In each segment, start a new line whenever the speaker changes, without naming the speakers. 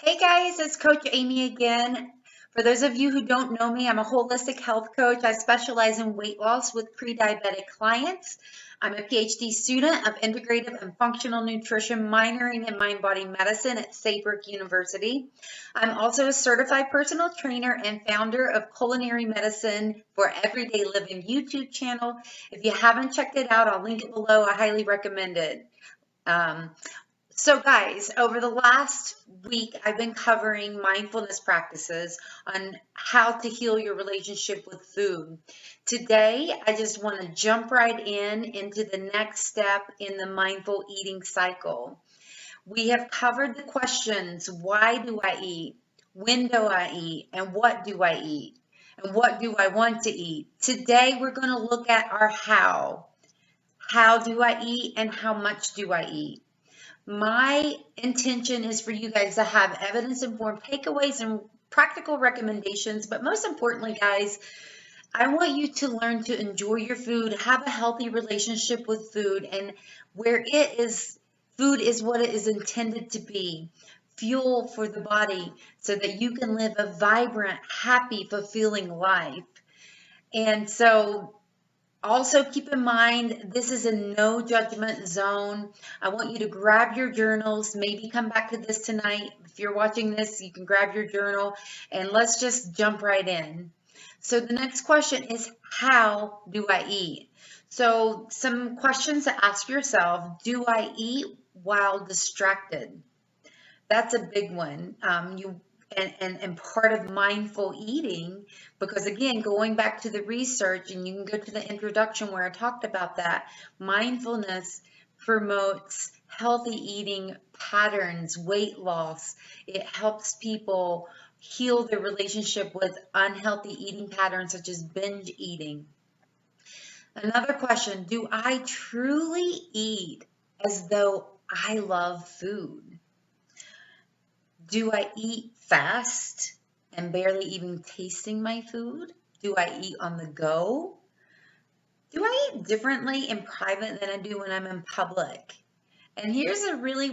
Hey guys, it's Coach Amy again. For those of you who don't know me, I'm a holistic health coach. I specialize in weight loss with pre-diabetic clients. I'm a PhD student of integrative and functional nutrition, minoring in mind-body medicine at Saybrook University. I'm also a certified personal trainer and founder of Culinary Medicine for Everyday Living YouTube channel. If you haven't checked it out, I'll link it below. I highly recommend it. Um, so, guys, over the last week, I've been covering mindfulness practices on how to heal your relationship with food. Today, I just want to jump right into the next step in the mindful eating cycle. We have covered the questions: why do I eat? When do I eat? And what do I eat? And what do I want to eat? Today, we're going to look at our how. How do I eat and how much do I eat? My intention is for you guys to have evidence-informed takeaways and practical recommendations, but most importantly, guys, I want you to learn to enjoy your food, have a healthy relationship with food, and where food is what it is intended to be, fuel for the body, so that you can live a vibrant, happy, fulfilling life. And so also, keep in mind, this is a no judgment zone. I want you to grab your journals, maybe come back to this tonight. If you're watching this, you can grab your journal and let's just jump right in. So the next question is, how do I eat? So some questions to ask yourself: do I eat while distracted? That's a big one. And part of mindful eating, because again, going back to the research, and you can go to the introduction where I talked about that, mindfulness promotes healthy eating patterns, weight loss. It helps people heal their relationship with unhealthy eating patterns such as binge eating. Another question: do I truly eat as though I love food? Do I eat fast and barely even tasting my food? Do I eat on the go? Do I eat differently in private than I do when I'm in public? And here's a really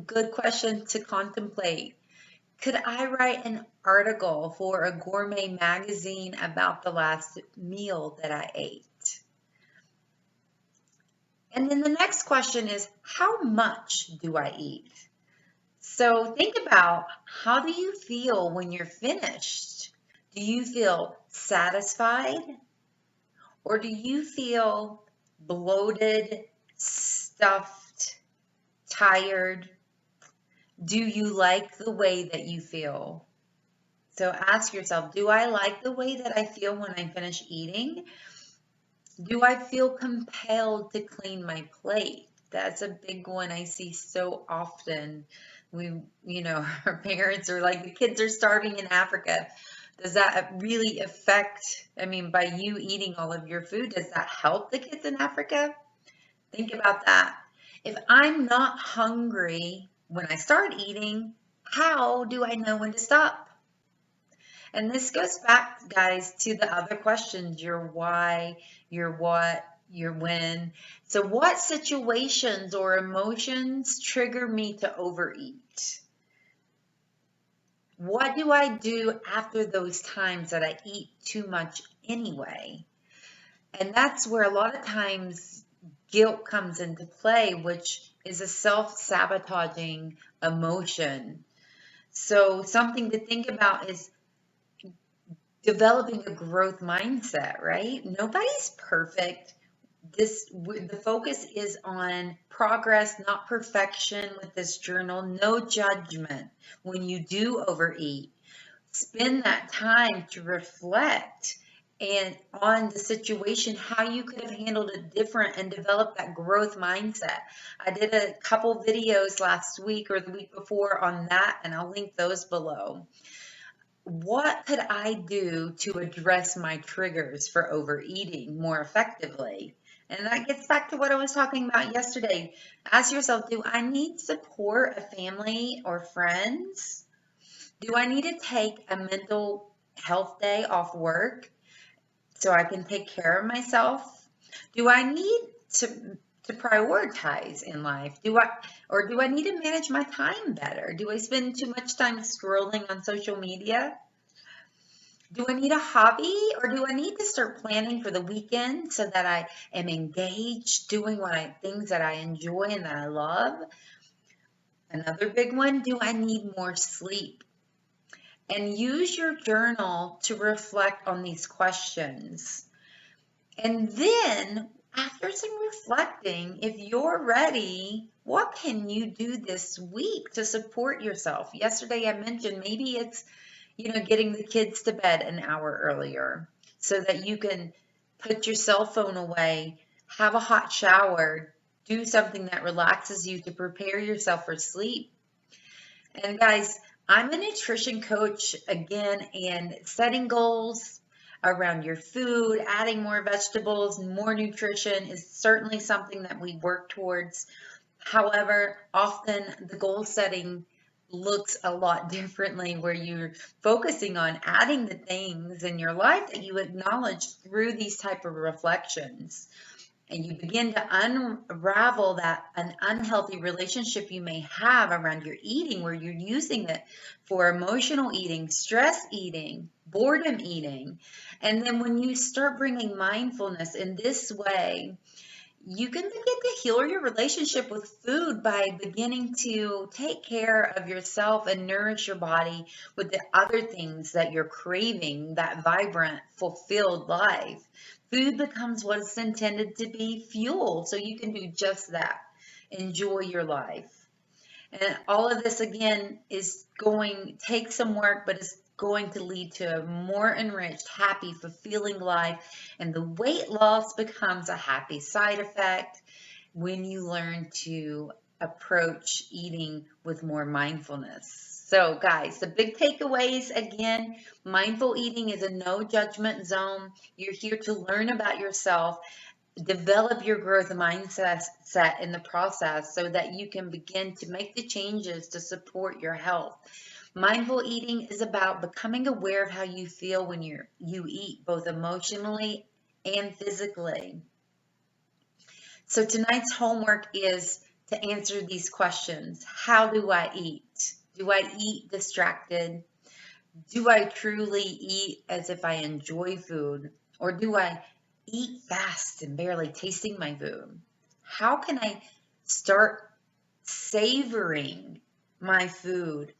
good question to contemplate. Could I write an article for a gourmet magazine about the last meal that I ate? And then the next question is, how much do I eat? So think about, how do you feel when you're finished? Do you feel satisfied, or do you feel bloated, stuffed, tired? Do you like the way that you feel? So ask yourself, do I like the way that I feel when I finish eating? Do I feel compelled to clean my plate? That's a big one I see so often. Our parents are like, the kids are starving in Africa. Does that really affect, by you eating all of your food, does that help the kids in Africa? Think about that. If I'm not hungry when I start eating, how do I know when to stop? And this goes back, guys, to the other questions: your why, your what, your when. So what situations or emotions trigger me to overeat? What do I do after those times that I eat too much anyway? And that's where a lot of times guilt comes into play, which is a self-sabotaging emotion. So something to think about is developing a growth mindset, right? Nobody's perfect. The focus is on progress, not perfection with this journal. No judgment when you do overeat. Spend that time to reflect and on the situation, how you could have handled it different and develop that growth mindset. I did a couple videos last week or the week before on that, and I'll link those below. What could I do to address my triggers for overeating more effectively? And that gets back to what I was talking about yesterday. Ask yourself, do I need support, a family or friends? Do I need to take a mental health day off work so I can take care of myself? Do I need to to prioritize in life? Do I need to manage my time better? Do I spend too much time scrolling on social media? Do I need a hobby, or do I need to start planning for the weekend so that I am engaged doing things that I enjoy and that I love? Another big one, do I need more sleep? And use your journal to reflect on these questions. And then, after some reflecting, if you're ready, what can you do this week to support yourself? Yesterday I mentioned maybe it's, getting the kids to bed an hour earlier so that you can put your cell phone away, have a hot shower, do something that relaxes you to prepare yourself for sleep. And guys, I'm a nutrition coach again, and setting goals around your food, adding more vegetables, more nutrition is certainly something that we work towards. However, often the goal setting looks a lot differently, where you're focusing on adding the things in your life that you acknowledge through these type of reflections. And you begin to unravel that an unhealthy relationship you may have around your eating, where you're using it for emotional eating, stress eating, boredom eating. And then when you start bringing mindfulness in this way, you can begin to heal your relationship with food by beginning to take care of yourself and nourish your body with the other things that you're craving, that vibrant, fulfilled life. Food becomes what it's intended to be, fuel, so you can do just that. Enjoy your life. And all of this, again, take some work, but it's going to lead to a more enriched, happy, fulfilling life. And the weight loss becomes a happy side effect when you learn to approach eating with more mindfulness. So guys, the big takeaways, again, mindful eating is a no judgment zone. You're here to learn about yourself, develop your growth mindset in the process so that you can begin to make the changes to support your health. Mindful eating is about becoming aware of how you feel when you eat, both emotionally and physically. So tonight's homework is to answer these questions. How do I eat? Do I eat distracted? Do I truly eat as if I enjoy food? Or do I eat fast and barely tasting my food? How can I start savoring my food?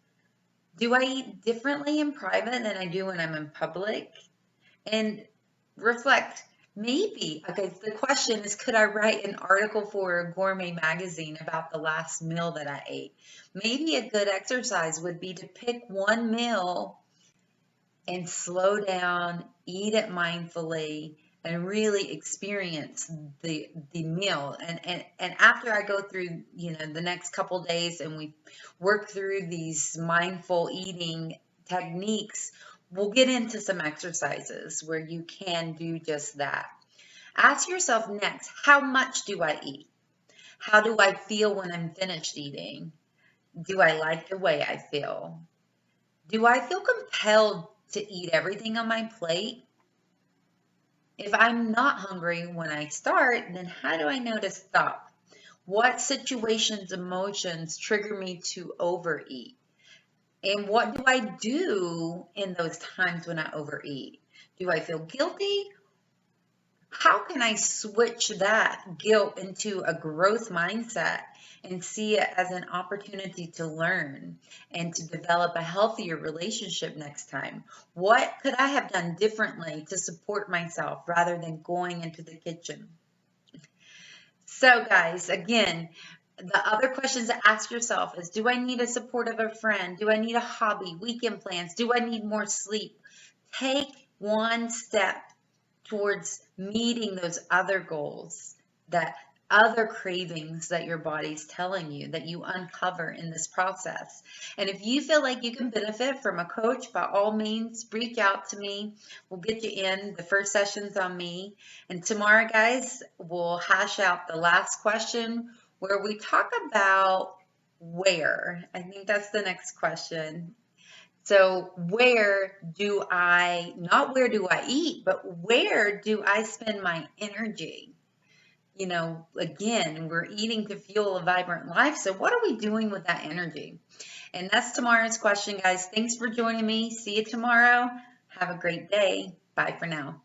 Do I eat differently in private than I do when I'm in public? And reflect. Maybe, okay, the question is, could I write an article for a gourmet magazine about the last meal that I ate? Maybe a good exercise would be to pick one meal and slow down, eat it mindfully, and really experience the meal. And after I go through, the next couple days and we work through these mindful eating techniques, we'll get into some exercises where you can do just that. Ask yourself next, how much do I eat? How do I feel when I'm finished eating? Do I like the way I feel? Do I feel compelled to eat everything on my plate? If I'm not hungry when I start, then how do I know to stop? What situations, emotions trigger me to overeat? And what do I do in those times when I overeat? Do I feel guilty? How can I switch that guilt into a growth mindset and see it as an opportunity to learn and to develop a healthier relationship next time? What could I have done differently to support myself rather than going into the kitchen? So guys, again, the other questions to ask yourself is, do I need a support of a friend? Do I need a hobby, weekend plans? Do I need more sleep? Take one step towards meeting those other goals, that other cravings that your body's telling you that you uncover in this process. And if you feel like you can benefit from a coach, by all means, reach out to me. We'll get you in. The first session's on me. And tomorrow, guys, we'll hash out the last question where we talk about where. I think that's the next question. So not where do I eat, but where do I spend my energy? again, we're eating to fuel a vibrant life. So what are we doing with that energy? And that's tomorrow's question, guys. Thanks for joining me. See you tomorrow. Have a great day. Bye for now.